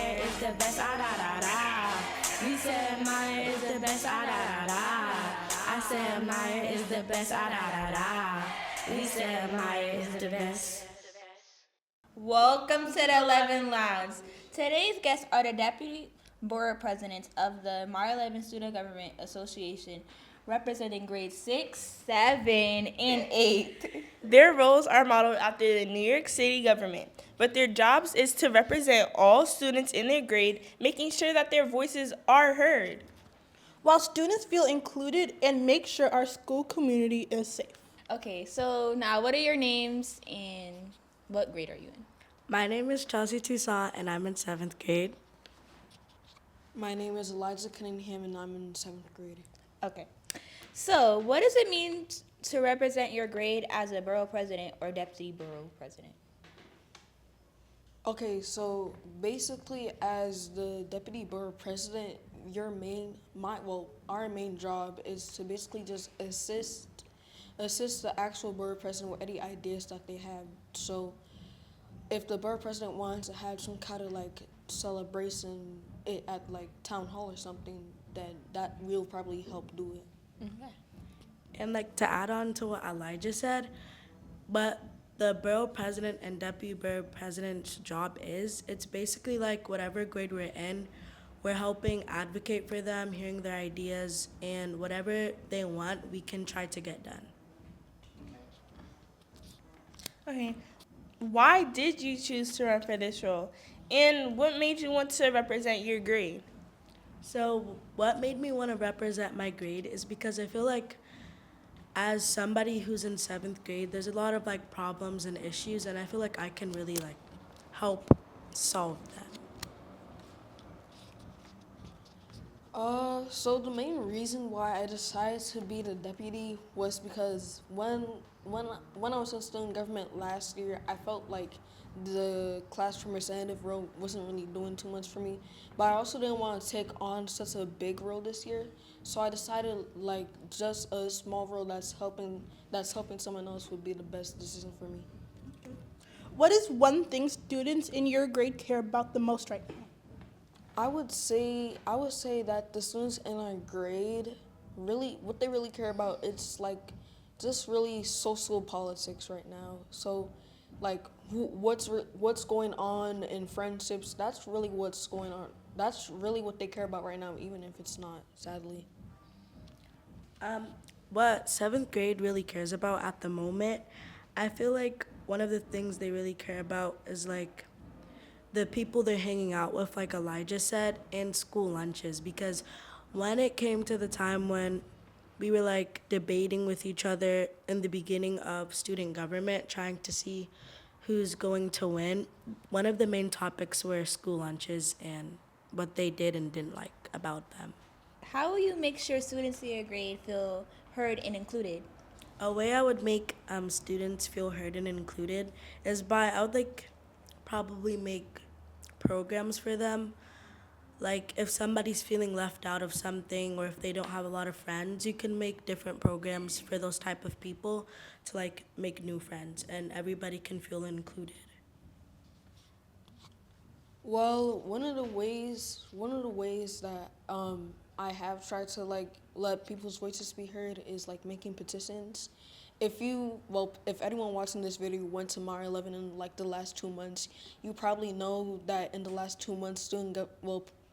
Meyer is the best, ah da da da. We said Meyer is the best, ah da da da. I said Meyer is the best, ah da da da. We said Meyer is the best. Welcome to the Levin Lounge. Today's guests are the Deputy Board Presidents of the Meyer Levin Student Government Association, representing grades 6, 7, and 8. Their roles are modeled after the New York City government, but their jobs is to represent all students in their grade, making sure that their voices are heard. While students feel included and make sure our school community is safe. Okay, so now what are your names and what grade are you in? My name is Chelsea Toussaint, and I'm in 7th grade. My name is Eliza Cunningham, and I'm in 7th grade. Okay. So, what does it mean to represent your grade as a borough president or deputy borough president? Okay, so basically, as the deputy borough president, our main job is to basically just assist the actual borough president with any ideas that they have. So, if the borough president wants to have some kind of like celebration at like town hall or something, then that will probably help do it. Okay. And like to add on to what Elijah said, but the borough president and deputy borough president's job is, it's basically like whatever grade we're in, we're helping advocate for them, hearing their ideas, and whatever they want, we can try to get done. Okay. Why did you choose to run for this role? And what made you want to represent your grade? So what made me want to represent my grade is because I feel like as somebody who's in 7th grade, there's a lot of like problems and issues, and I feel like I can really like help solve them. So the main reason why I decided to be the deputy was because when I was in student government last year, I felt like the classroom representative role wasn't really doing too much for me. But I also didn't want to take on such a big role this year, so I decided like just a small role that's helping someone else would be the best decision for me. What is one thing students in your grade care about the most right now? I would say that the students in our grade really what they really care about, it's like just really social politics right now. So like what's going on in friendships, that's really what's going on. That's really what they care about right now, even if it's not, sadly. What 7th grade really cares about at the moment, I feel like one of the things they really care about is like the people they're hanging out with, like Elijah said, and school lunches. Because when it came to the time when we were like debating with each other in the beginning of student government, trying to see who's going to win, one of the main topics were school lunches and what they did and didn't like about them. How will you make sure students in your grade feel heard and included? A way I would make students feel heard and included is I would like probably make programs for them. Like if somebody's feeling left out of something or if they don't have a lot of friends, you can make different programs for those type of people to like make new friends and everybody can feel included. Well, one of the ways that I have tried to like let people's voices be heard is like making petitions. If anyone watching this video went to Meyer Levin in like the last 2 months, you probably know that in the last 2 months,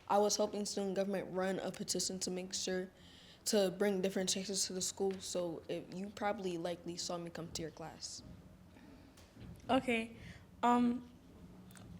I was helping student government run a petition to make sure to bring different changes to the school. So you probably likely saw me come to your class. Okay.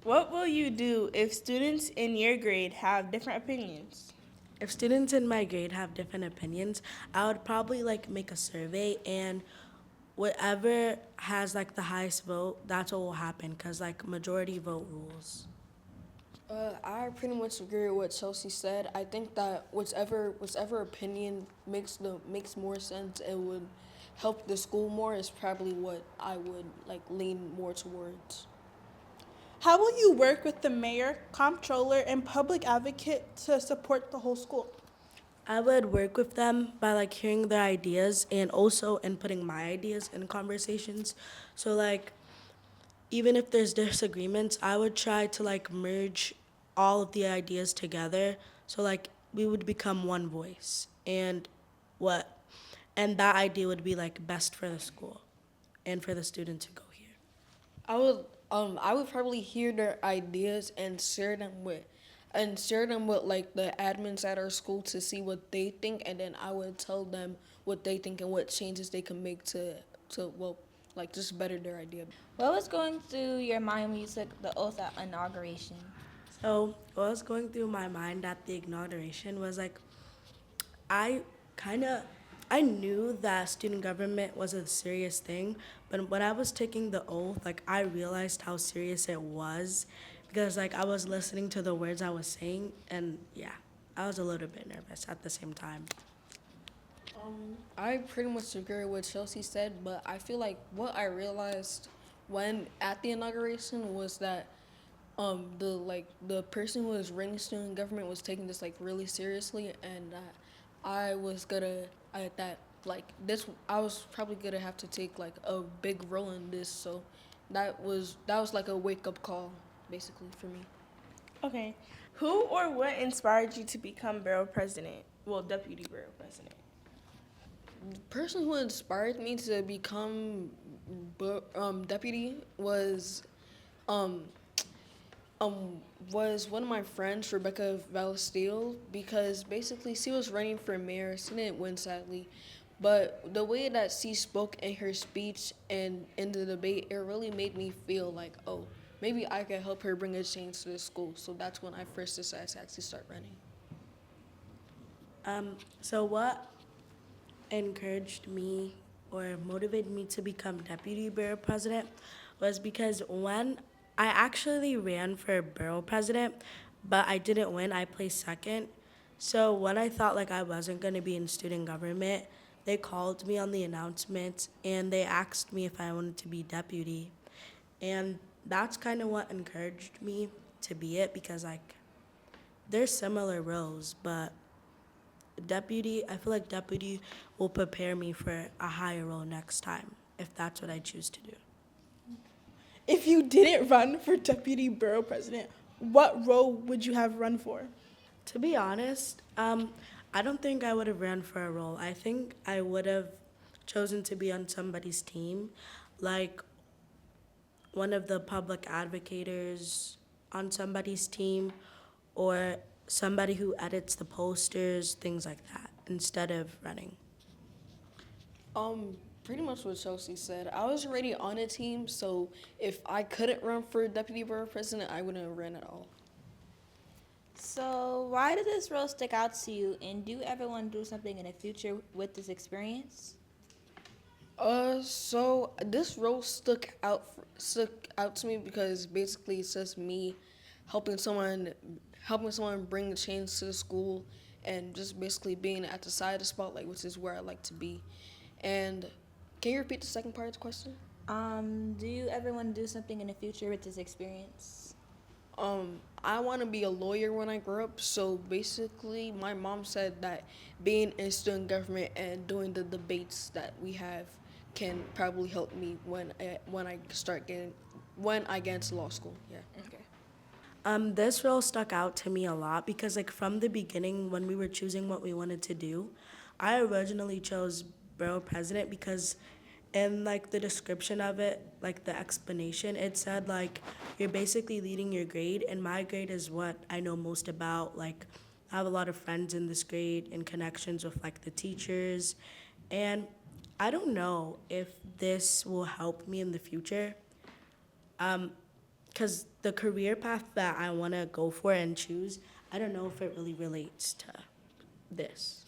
What will you do if students in your grade have different opinions? If students in my grade have different opinions, I would probably like make a survey and whatever has like the highest vote, that's what will happen because like majority vote rules. I pretty much agree with what Chelsea said. I think that whichever opinion makes more sense and would help the school more is probably what I would like lean more towards. How will you work with the mayor, comptroller, and public advocate to support the whole school? I would work with them by like hearing their ideas and also inputting my ideas in conversations. So like even if there's disagreements, I would try to like merge all of the ideas together. So like we would become one voice, what and that idea would be like best for the school and for the student to go here. I would probably hear their ideas and share them with like the admins at our school to see what they think, and then I would tell them what they think and what changes they can make to well, like just better their idea. What was going through your mind when you took the oath at inauguration? So what was going through my mind at the inauguration was like I kind of I knew that student government was a serious thing, but when I was taking the oath, like I realized how serious it was because like I was listening to the words I was saying and yeah, I was a little bit nervous at the same time. I pretty much agree with what Chelsea said, but I feel like what I realized when at the inauguration was that the person who was running student government was taking this like really seriously, and that I was gonna I that like this I was probably gonna have to take like a big role in this, so that was like a wake up call basically for me. Okay. Who or what inspired you to become borough president? Well, deputy borough president. The person who inspired me to become deputy um was one of my friends, Rebecca Valesteel, because basically she was running for mayor. She didn't win, sadly. But the way that she spoke in her speech and in the debate, it really made me feel like, oh, maybe I could help her bring a change to the school. So that's when I first decided to actually start running. So what encouraged me or motivated me to become deputy borough president was because when I actually ran for borough president, but I didn't win. I placed second. So when I thought like I wasn't going to be in student government, they called me on the announcement and they asked me if I wanted to be deputy. And that's kind of what encouraged me to be it because like they're similar roles, but I feel like deputy will prepare me for a higher role next time if that's what I choose to do. If you didn't run for deputy borough president, what role would you have run for? To be honest, I don't think I would have ran for a role. I think I would have chosen to be on somebody's team, like one of the public advocators on somebody's team, or somebody who edits the posters, things like that, instead of running. Pretty much what Chelsea said. I was already on a team, so if I couldn't run for deputy borough president, I wouldn't have ran at all. So, why did this role stick out to you, and do you ever want to do something in the future with this experience? So this role stuck out to me because basically it's just me helping someone bring the change to the school, and just basically being at the side of the spotlight, which is where I like to be. And can you repeat the second part of the question? Do you ever want to do something in the future with this experience? I want to be a lawyer when I grow up. So basically, my mom said that being in student government and doing the debates that we have can probably help me when I get into law school. Yeah. Okay. This role stuck out to me a lot because, like, from the beginning, when we were choosing what we wanted to do, I originally chose borough president because, in like the description of it, like the explanation, it said like you're basically leading your grade, and my grade is what I know most about. Like, I have a lot of friends in this grade and connections with like the teachers, and I don't know if this will help me in the future. Because the career path that I want to go for and choose, I don't know if it really relates to this.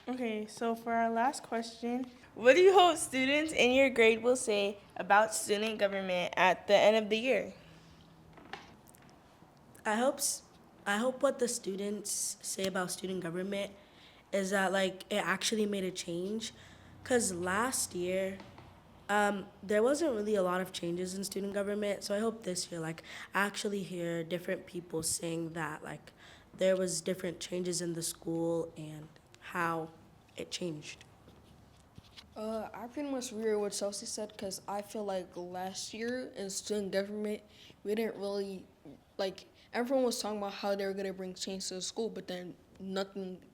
Okay, so for our last question, what do you hope students in your grade will say about student government at the end of the year? I hope s- I hope what the students say about student government is that like it actually made a change, cause last year there wasn't really a lot of changes in student government. So I hope this year like I actually hear different people saying that like there was different changes in the school and how it changed. I pretty much agree with what Chelsea said because I feel like last year in student government, we didn't really like everyone was talking about how they were gonna bring change to the school, but then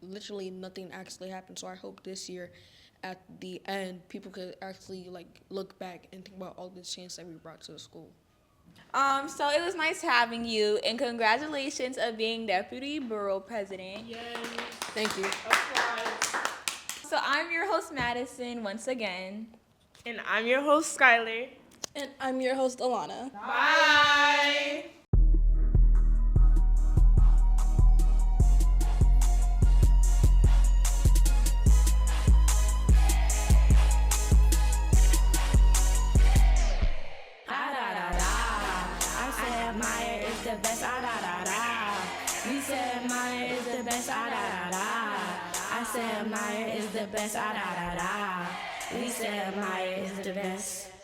literally nothing actually happened. So I hope this year, at the end, people could actually like look back and think about all the change that we brought to the school. So it was nice having you, and congratulations on being Deputy Borough President. Thank you. So I'm your host, Madison, once again. And I'm your host, Skylar. And I'm your host, Alana. Bye. Meyer is the best, ah da da da. We said Meyer is the best, ah da da da. I said Meyer is the best, ah da da da. We said Meyer is the best.